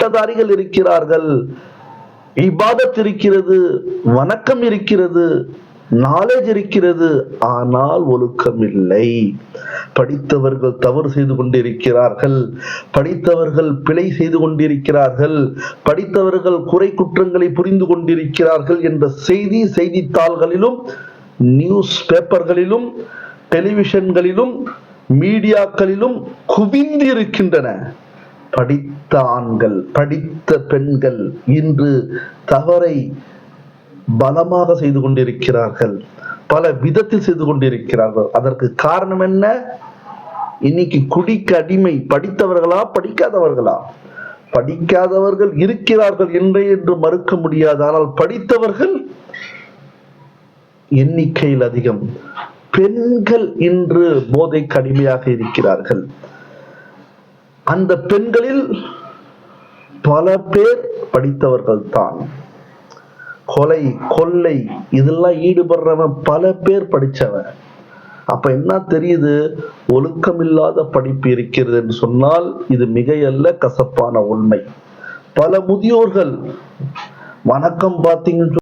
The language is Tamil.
பட்டதாரிகள் இருக்கிறார்கள், இபாதத் இருக்கிறது, வணக்கம் இருக்கிறது, நாலேஜ் இருக்கிறது, ஆனால் ஒழுக்கம் இல்லை. படித்தவர்கள் தவறு செய்து கொண்டிருக்கிறார்கள், படித்தவர்கள் பிழை செய்து கொண்டிருக்கிறார்கள், படித்தவர்கள் குறை குற்றங்களை புரிந்து கொண்டிருக்கிறார்கள் என்ற செய்தி செய்தித்தாள்களிலும், நியூஸ் பேப்பர்களிலும், டெலிவிஷன்களிலும், மீடியாக்களிலும் குவிந்து இருக்கின்றன. படித்த ஆண்கள், படித்த பெண்கள் இன்று தவறை பலமாக செய்து கொண்டிருக்கிறார்கள், பல விதத்தில் செய்து கொண்டிருக்கிறார்கள். அதற்கு காரணம் என்ன? இன்னைக்கு குடிக்கு அடிமை படித்தவர்களா படிக்காதவர்களா? படிக்காதவர்கள் இருக்கிறார்கள் என்று மறுக்க முடியாது, ஆனால் படித்தவர்கள் எண்ணிக்கையில் அதிகம். பெண்கள் இன்று போதைக்கு அடிமையாக இருக்கிறார்கள். அந்த பெண்களில் பல பேர் படித்தவர்கள் தான். கொலை, கொள்ளை இதெல்லாம் ஈடுபடுறவன் பல பேர் படிச்சவன். அப்ப என்ன தெரியுது? ஒழுக்கம் இல்லாத படிப்பு இருக்கிறது என்று சொன்னால் இது மிகையல்ல, கசப்பான உண்மை. பல முதியோர்கள் வணக்கம் பார்த்தீங்கன்னு